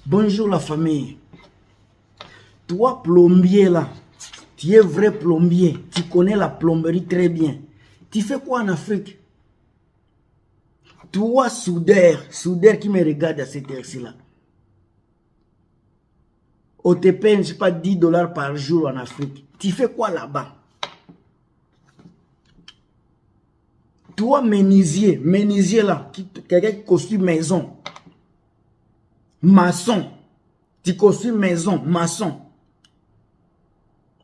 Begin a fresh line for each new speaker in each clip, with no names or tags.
Bonjour la famille. Toi, plombier là, tu es vrai plombier, tu connais la plomberie très bien. Tu fais quoi en Afrique? Toi, soudeur qui me regarde à cette heure-ci-là. On te paye, je ne sais pas, $10 par jour en Afrique. Tu fais quoi là-bas? Toi, menuisier là, quelqu'un qui construit maison. Maçon, tu construis maison, maçon.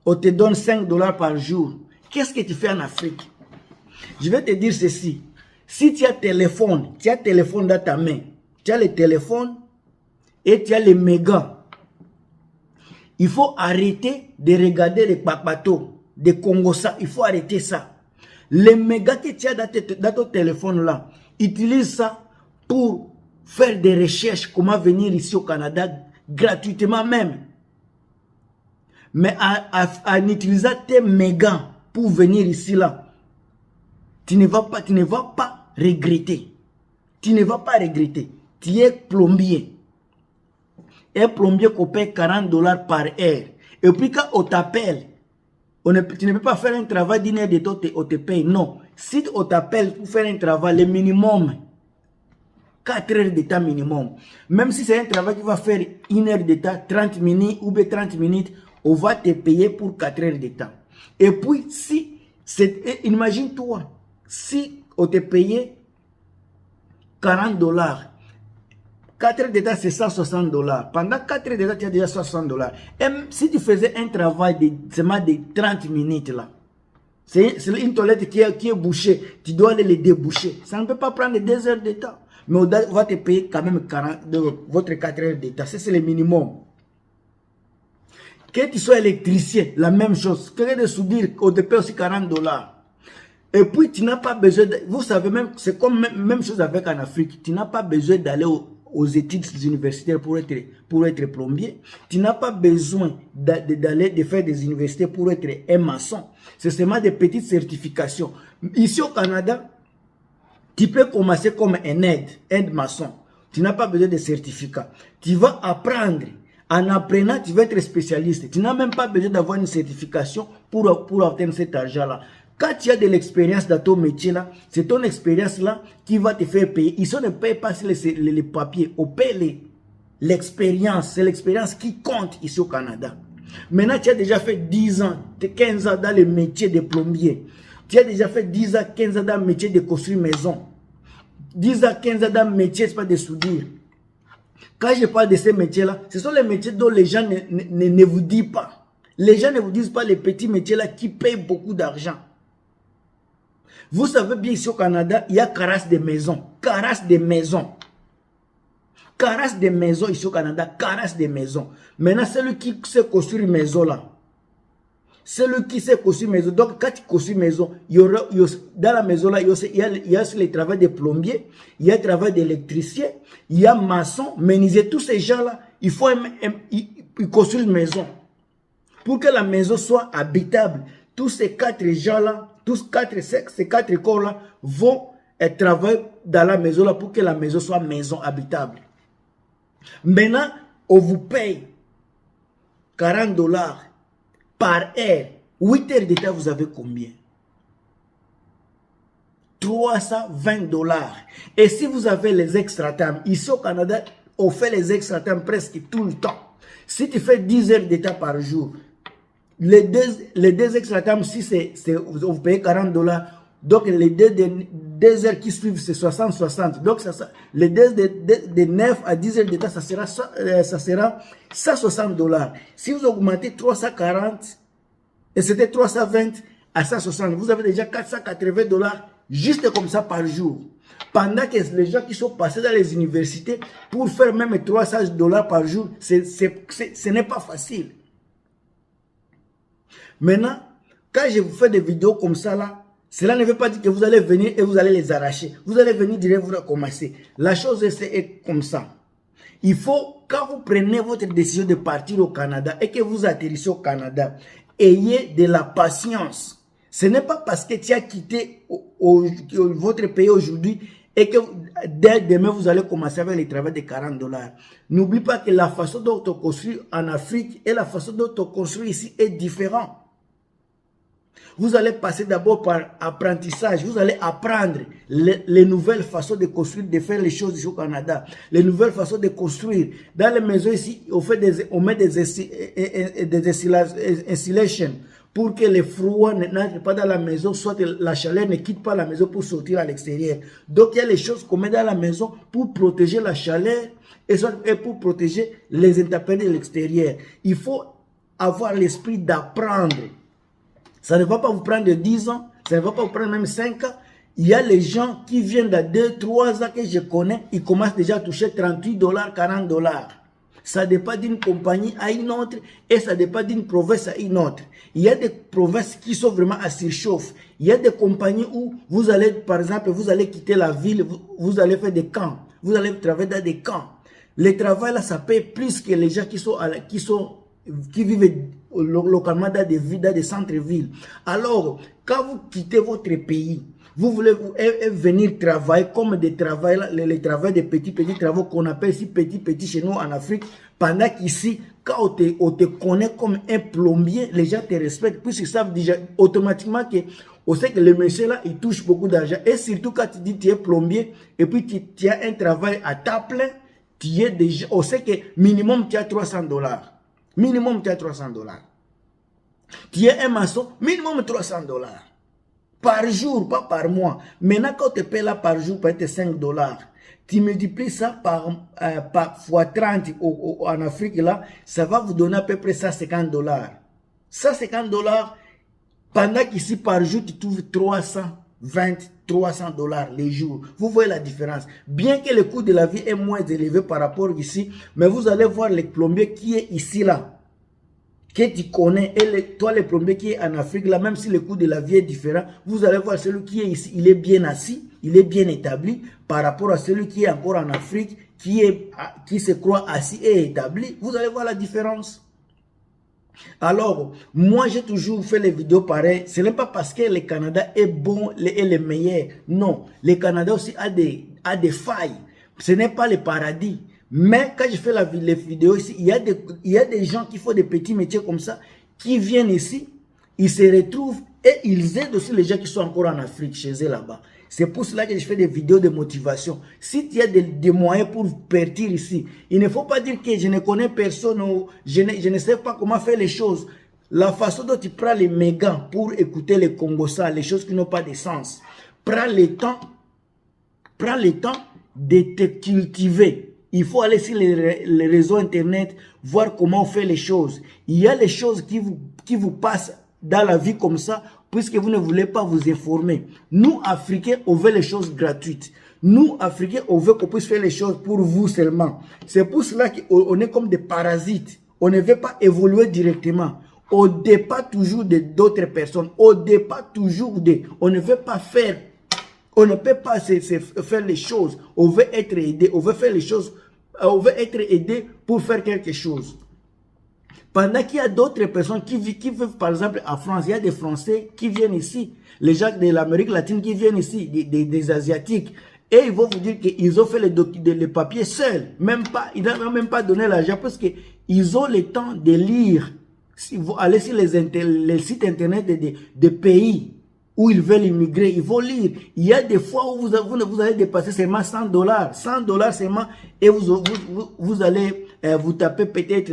On te donne $5 par jour. Qu'est-ce que tu fais en Afrique? Je vais te dire ceci. Si tu as téléphone dans ta main, tu as le téléphone et tu as les mégas. Il faut arrêter de regarder les papatos, de Congossa. Il faut arrêter ça. Les mégas que tu as dans ton téléphone là, utilise ça pour faire des recherches, comment venir ici au Canada, gratuitement même. Mais en utilisant tes mégas pour venir ici là, tu ne vas pas regretter. Tu ne vas pas regretter. Tu es plombier. Un plombier qu'on paye $40 par heure. Et puis quand on t'appelle, tu ne peux pas faire un travail d'une heure de temps, on te paye. Non. Si on t'appelle pour faire un travail, le minimum, 4 heures de temps minimum. Même si c'est un travail qui va faire 1 heure de temps, 30 minutes ou 30 minutes, on va te payer pour 4 heures de temps. Et puis, imagine-toi, si on te payait $40, 4 heures de temps, c'est $160. Pendant 4 heures de temps, tu as déjà $60. Et si tu faisais un travail seulement de 30 minutes là, c'est une toilette qui est bouchée, tu dois aller les déboucher. Ça ne peut pas prendre 2 heures de temps. Mais on va te payer quand même votre 4 heures de temps. C'est le minimum. Que tu sois électricien, la même chose. Quelqu'un de soudure, on te paye aussi $40. Et puis, tu n'as pas besoin vous savez même, c'est comme même chose avec en Afrique. Tu n'as pas besoin d'aller aux études universitaires pour être plombier. Tu n'as pas besoin de faire des universités pour être un maçon. C'est seulement des petites certifications. Ici au Canada, tu peux commencer comme un aide maçon. Tu n'as pas besoin de certificat. Tu vas apprendre. En apprenant, tu vas être spécialiste. Tu n'as même pas besoin d'avoir une certification pour obtenir cet argent-là. Quand tu as de l'expérience dans ton métier là, c'est ton expérience là qui va te faire payer. Ils ne payent pas les papiers, on paye l'expérience. C'est l'expérience qui compte ici au Canada. Maintenant, tu as déjà fait 10 ans, 15 ans dans le métier de plombier. Tu as déjà fait 10 ans, 15 ans dans le métier de construire maison. 10 ans, 15 ans dans le métier, c'est pas de soudure. Quand je parle de ces métiers-là, ce sont les métiers dont les gens ne vous disent pas. Les gens ne vous disent pas les petits métiers là qui payent beaucoup d'argent. Vous savez bien ici au Canada, il y a carrosse de maisons. Carrosse de maisons. Carrosse de maisons ici au Canada. Carrosse de maisons. Maintenant, celui qui sait construire une maison là. Celui qui sait construire une maison. Donc, quand tu construis une maison, dans la maison là, il y a le travail de plombier, il y a le travail d'électricien, il y a maçon, menuisier. Tous ces gens là, il faut construire une maison. Pour que la maison soit habitable, tous ces 4 gens là, ces 4 corps là vont travailler dans la maison là pour que la maison soit maison habitable. Maintenant, on vous paye $40 par heure. 8 heures de temps, vous avez combien? $320. Et si vous avez les extra temps, ici au Canada, on fait les extra temps presque tout le temps. Si tu fais 10 heures de temps par jour, les deux extra temps, si vous payez $40, donc les deux heures qui suivent, c'est 60. Donc, les deux de 9 à 10 heures de temps, ça sera $160. Si vous augmentez 340, et c'était 320 à 160, vous avez déjà $480 juste comme ça par jour. Pendant que les gens qui sont passés dans les universités pour faire même $300 par jour, ce n'est pas facile. Maintenant, quand je vous fais des vidéos comme ça là, cela ne veut pas dire que vous allez venir et vous allez les arracher. Vous allez venir direct, vous recommencer. La chose est comme ça. Il faut, quand vous prenez votre décision de partir au Canada et que vous atterrissez au Canada, ayez de la patience. Ce n'est pas parce que tu as quitté votre pays aujourd'hui et que dès demain, vous allez commencer avec le travail de 40 $. N'oublie pas que la façon dont on construit en Afrique et la façon dont on construit ici est différente. Vous allez passer d'abord par apprentissage. Vous allez apprendre les nouvelles façons de construire, de faire les choses ici au Canada. Les nouvelles façons de construire. Dans les maisons ici, on met des installations pour que les froids n'entrent pas dans la maison, soit la chaleur ne quitte pas la maison pour sortir à l'extérieur. Donc, il y a les choses qu'on met dans la maison pour protéger la chaleur et pour protéger les intempéries de l'extérieur. Il faut avoir l'esprit d'apprendre. Ça ne va pas vous prendre 10 ans, ça ne va pas vous prendre même 5 ans. Il y a les gens qui viennent de 2-3 ans que je connais, ils commencent déjà à toucher 38 $, 40 $. Ça dépend d'une compagnie à une autre et ça dépend d'une province à une autre. Il y a des provinces qui sont vraiment à surchauffe. Il y a des compagnies où vous allez, par exemple, vous allez quitter la ville, vous allez faire des camps. Vous allez travailler dans des camps. Le travail là, ça paye plus que les gens qui vivent localement dans des centres-villes. Alors, quand vous quittez votre pays, vous voulez venir travailler comme des travailleurs, les travailleurs des petits travaux qu'on appelle ici petits chez nous en Afrique, pendant qu'ici, quand on te connaît comme un plombier, les gens te respectent, puisqu'ils savent déjà automatiquement que on sait que le monsieur là, il touche beaucoup d'argent. Et surtout quand tu dis que tu es plombier, et puis tu as un travail à temps plein, on sait que minimum tu as 300 $. Minimum, tu as 300 $. Tu es un maçon, minimum 300 $. Par jour, pas par mois. Maintenant, quand tu payes là par jour, peut-être 5 $. Tu multiplies ça par fois 30 en Afrique, là, ça va vous donner à peu près 150 $. 150 $, pendant qu'ici, par jour, tu trouves 300 $ les jours. Vous voyez la différence. Bien que le coût de la vie est moins élevé par rapport ici, mais vous allez voir les plombiers qui est ici là, que tu connais, et toi les plombiers qui est en Afrique là, même si le coût de la vie est différent, vous allez voir celui qui est ici, il est bien assis, il est bien établi par rapport à celui qui est encore en Afrique, qui se croit assis et établi. Vous allez voir la différence. Alors, moi j'ai toujours fait les vidéos pareilles. Ce n'est pas parce que le Canada est bon et le meilleur. Non, le Canada aussi a des failles. Ce n'est pas le paradis. Mais quand je fais les vidéos ici, il y a des gens qui font des petits métiers comme ça, qui viennent ici, ils se retrouvent et ils aident aussi les gens qui sont encore en Afrique, chez eux là-bas. C'est pour cela que je fais des vidéos de motivation. Si tu as des moyens pour partir ici, il ne faut pas dire que je ne connais personne ou je ne sais pas comment faire les choses. La façon dont tu prends les mégas pour écouter les Congossas, les choses qui n'ont pas de sens. Prends le temps de te cultiver. Il faut aller sur les réseaux internet, voir comment on fait les choses. Il y a les choses qui vous passent dans la vie comme ça, puisque vous ne voulez pas vous informer. Nous, Africains, on veut les choses gratuites. Nous, Africains, on veut qu'on puisse faire les choses pour vous seulement. C'est pour cela qu'on est comme des parasites. On ne veut pas évoluer directement. On dépend toujours d'autres personnes. On dépend toujours on ne veut pas faire. On ne peut pas faire les choses. On veut être aidé. On veut faire les choses. On veut être aidé pour faire quelque chose. Pendant qu'il y a d'autres personnes qui vivent, par exemple, en France, il y a des Français qui viennent ici, les gens de l'Amérique latine qui viennent ici, des Asiatiques, et ils vont vous dire qu'ils ont fait les papiers seuls, ils n'ont même pas donné l'argent parce qu'ils ont le temps de lire. Si vous allez sur les sites internet des pays où ils veulent immigrer, ils vont lire. Il y a des fois où vous allez dépasser seulement 100 $, 100 $ seulement, et vous allez vous taper peut-être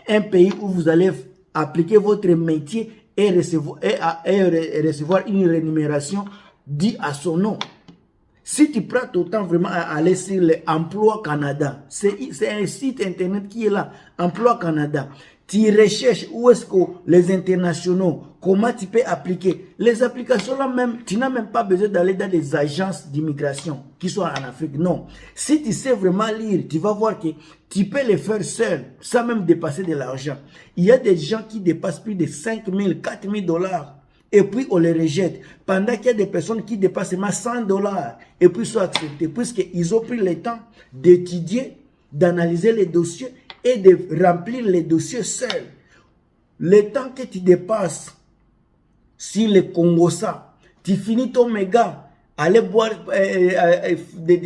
un pays où vous allez appliquer votre métier et recevoir une rémunération dite à son nom. Si tu prends ton temps vraiment à aller sur l'Emploi Canada, c'est un site internet qui est là, Emploi Canada. Tu recherches où est-ce que les internationaux, comment tu peux appliquer. Les applications là même, tu n'as même pas besoin d'aller dans des agences d'immigration qui sont en Afrique. Non. Si tu sais vraiment lire, tu vas voir que tu peux les faire seul, sans même dépasser de l'argent. Il y a des gens qui dépassent plus de 5 000, 4 000 $. Et puis on les rejette. Pendant qu'il y a des personnes qui dépassent seulement 100 $. Et puis sont acceptés. Puisqu'ils ont pris le temps d'étudier, d'analyser les dossiers et de remplir les dossiers seuls. Le temps que tu dépasses sur les Congossas, tu finis ton méga aller boire,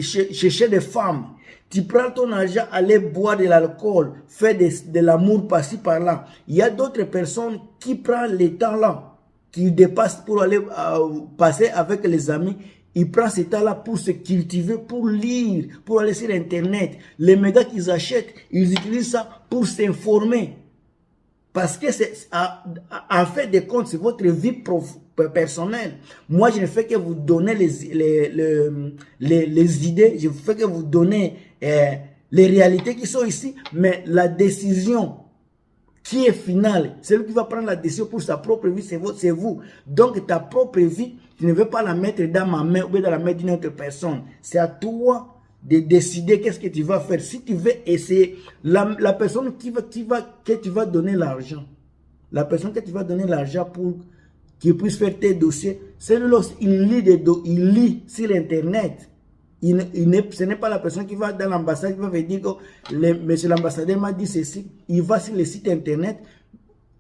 chercher des femmes. Tu prends ton argent, aller boire de l'alcool, faire de l'amour par-ci, par-là. Il y a d'autres personnes qui prennent le temps là, qui dépassent pour aller passer avec les amis. Ils prennent ce temps là pour se cultiver, pour lire, pour aller sur Internet. Les médias qu'ils achètent, ils utilisent ça pour s'informer. Parce que c'est, en fait de compte, c'est votre vie personnelle. Moi, je ne fais que vous donner les idées, je ne fais que vous donner les réalités qui sont ici, mais la décision qui est finale, celui qui va prendre la décision pour sa propre vie, c'est vous. Donc, ta propre vie, tu ne veux pas la mettre dans ma main ou dans la main d'une autre personne. C'est à toi de décider qu'est-ce que tu vas faire. Si tu veux essayer, la personne que tu vas donner l'argent, la personne que tu vas donner l'argent pour qu'il puisse faire tes dossiers, celui-là, il lit sur Internet. Ce n'est pas la personne qui va dans l'ambassade qui va venir dire que monsieur l'ambassadeur m'a dit ceci. Il va sur le site Internet.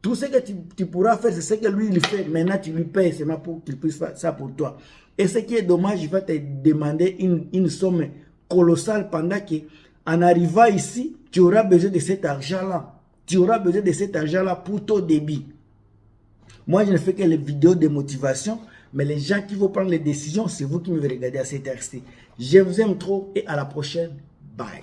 Tout ce que tu pourras faire, c'est ce que lui il fait. Maintenant, tu lui payes seulement pour qu'il puisse faire ça pour toi. Et ce qui est dommage, il va te demander une somme colossale pendant qu'en arrivant ici, tu auras besoin de cet argent-là. Tu auras besoin de cet argent-là pour ton débit. Moi, je ne fais que les vidéos de motivation, mais les gens qui vont prendre les décisions, c'est vous qui me regardez à cette heure-ci. Je vous aime trop et à la prochaine. Bye.